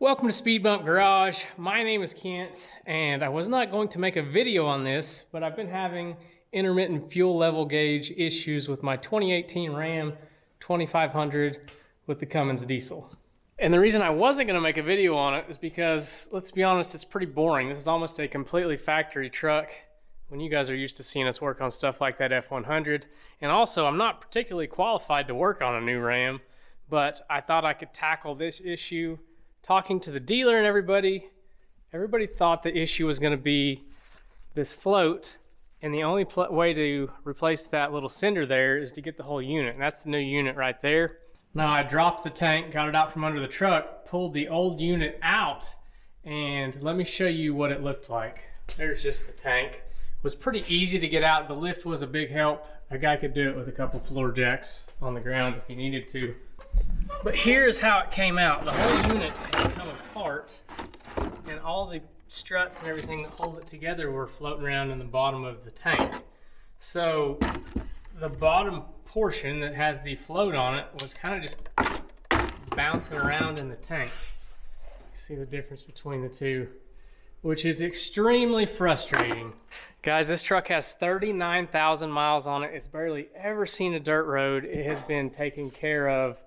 Welcome to Speed Bump Garage. My name is Kent, and I was not going to make a video on this, but I've been having intermittent fuel level gauge issues with my 2018 Ram 2500 with the Cummins diesel. And the reason I wasn't going to make a video on it is because, let's be honest, it's pretty boring. This is almost a completely factory truck when you guys are used to seeing us work on stuff like that F100. And also, I'm not particularly qualified to work on a new Ram, but I thought I could tackle this issue. Talking to the dealer and everybody thought the issue was going to be this float, and the only way to replace that little cinder there is to get the whole unit, and that's the new unit right there. Now I dropped the tank, got it out from under the truck, pulled the old unit out, and let me show you what it looked like. There's just the tank. It was pretty easy to get out. The lift was a big help. A guy could do it with a couple floor jacks on the ground if he needed to. But here's how it came out. The whole unit had come apart, and all the struts and everything that hold it together were floating around in the bottom of the tank. So the bottom portion that has the float on it was kind of just bouncing around in the tank. See the difference between the two, which is extremely frustrating. Guys, this truck has 39,000 miles on it. It's barely ever seen a dirt road. It has been taken care of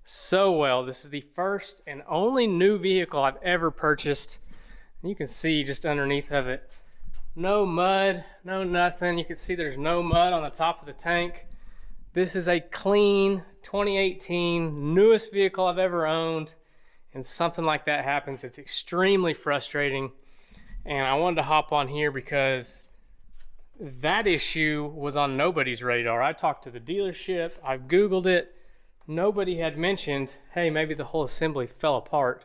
so well. This is the first and only new vehicle I've ever purchased. You can see just underneath of it, no mud, no nothing. You can see there's no mud on the top of the tank. This is a clean 2018, newest vehicle I've ever owned, and something like that happens. It's extremely frustrating, and I wanted to hop on here because that issue was on nobody's radar. I talked to the dealership, I've Googled it. Nobody had mentioned, hey, maybe the whole assembly fell apart,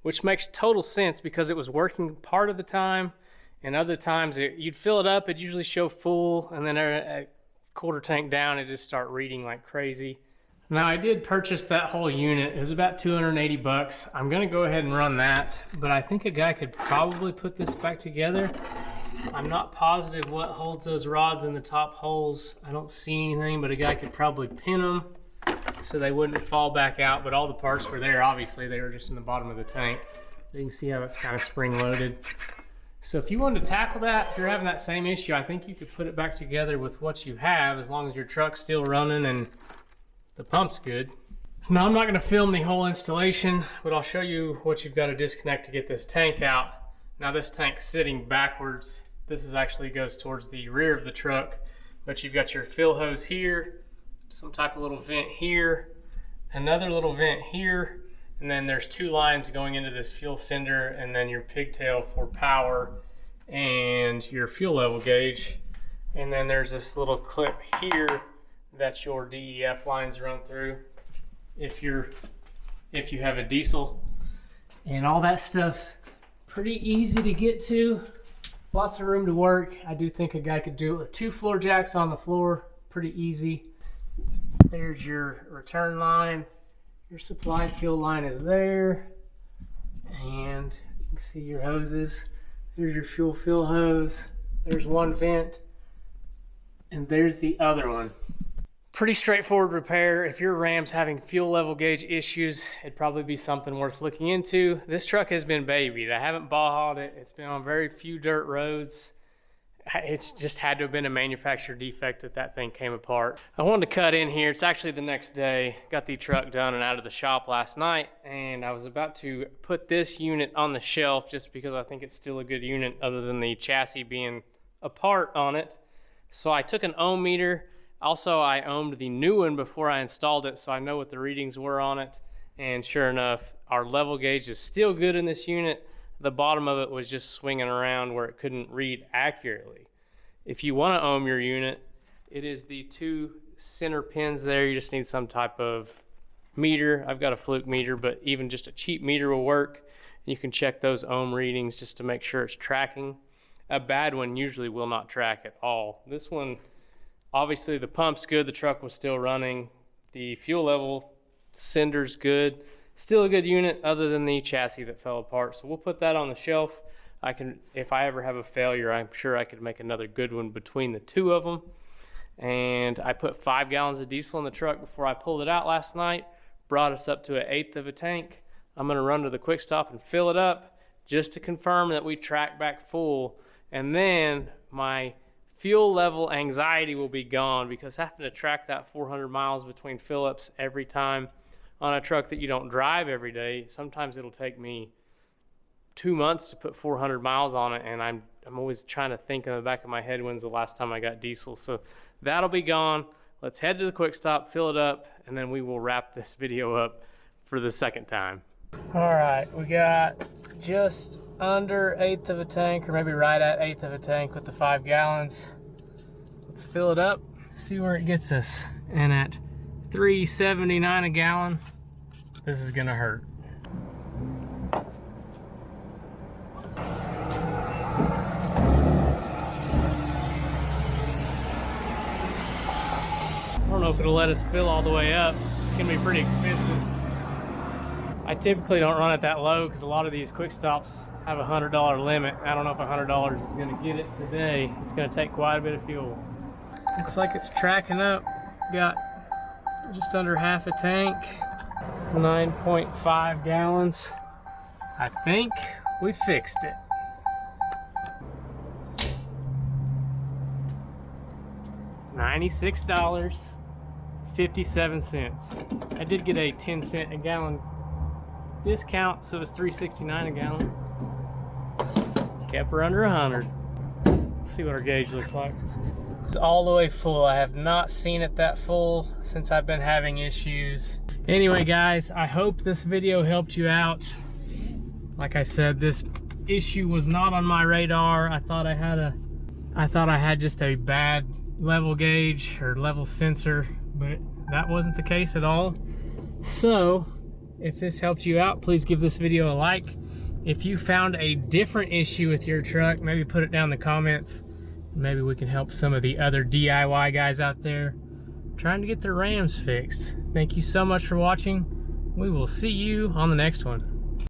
which makes total sense because it was working part of the time, and other times you'd fill it up, it'd usually show full, and then a quarter tank down, it'd just start reading like crazy. Now, I did purchase that whole unit. It was about 280 bucks. I'm gonna go ahead and run that, but I think a guy could probably put this back together. I'm not positive what holds those rods in the top holes. I don't see anything, but a guy could probably pin them so they wouldn't fall back out, but all the parts were there. Obviously, they were just in the bottom of the tank. You can see how it's kind of spring-loaded. So if you wanted to tackle that, if you're having that same issue, I think you could put it back together with what you have, as long as your truck's still running and the pump's good. Now, I'm not going to film the whole installation, but I'll show you what you've got to disconnect to get this tank out. Now, this tank's sitting backwards. This actually goes towards the rear of the truck, but you've got your fill hose here, some type of little vent here, another little vent here, and then there's two lines going into this fuel cinder, and then your pigtail for power and your fuel level gauge. And then there's this little clip here that your DEF lines run through if you have a diesel. And all that stuff's pretty easy to get to. Lots of room to work. I do think a guy could do it with two floor jacks on the floor. Pretty easy. There's your return line. Your supply fuel line is there. And you can see your hoses. There's your fuel fill hose. There's one vent. And there's the other one. Pretty straightforward repair. If your Ram's having fuel level gauge issues, it'd probably be something worth looking into. This truck has been babied. I haven't ball hauled it. It's been on very few dirt roads. It's just had to have been a manufacturer defect that thing came apart. I wanted to cut in here. It's actually the next day. Got the truck done and out of the shop last night, and I was about to put this unit on the shelf just because I think it's still a good unit other than the chassis being apart on it. So I took an ohm meter. Also, I ohmed the new one before I installed it, so I know what the readings were on it. And sure enough, our level gauge is still good in this unit. The bottom of it was just swinging around where it couldn't read accurately. If you want to ohm your unit, it is the two center pins there. You just need some type of meter. I've got a fluke meter, but even just a cheap meter will work. You can check those ohm readings just to make sure it's tracking. A bad one usually will not track at all. This one, obviously the pump's good, the truck was still running. The fuel level cinder's good. Still a good unit other than the chassis that fell apart. So we'll put that on the shelf. If I ever have a failure, I'm sure I could make another good one between the two of them. And I put 5 gallons of diesel in the truck before I pulled it out last night. Brought us up to 1/8 of a tank. I'm gonna run to the quick stop and fill it up just to confirm that we track back full. And then my fuel level anxiety will be gone, because having to track that 400 miles between fill-ups every time on a truck that you don't drive every day, sometimes it'll take me 2 months to put 400 miles on it, and I'm always trying to think in the back of my head, when's the last time I got diesel. So that'll be gone. Let's head to the quick stop, fill it up, and then we will wrap this video up for the second time. All right, we got just under 1/8 of a tank, or maybe right at 1/8 of a tank with the 5 gallons. Let's fill it up, see where it gets us. And at 3.79 a gallon, this is gonna hurt. I don't know if it'll let us fill all the way up. It's gonna be pretty expensive. I typically don't run it that low because a lot of these quick stops have a $100 limit. I don't know if $100 is gonna get it today. It's gonna take quite a bit of fuel. Looks like it's tracking up. Got just under half a tank, 9.5 gallons. I think we fixed it. $96.57. I did get a 10-cent a gallon discount, so it's $3.69 a gallon. Kept her under 100. Let's see what our gauge looks like. It's all the way full. I have not seen it that full since I've been having issues. Anyway, guys, I hope this video helped you out. Like I said, this issue was not on my radar. I thought I had just a bad level gauge or level sensor, but that wasn't the case at all. So if this helped you out, please give this video a like. If you found a different issue with your truck, maybe put it down in the comments. Maybe we can help some of the other DIY guys out there trying to get their Rams fixed. Thank you so much for watching. We will see you on the next one.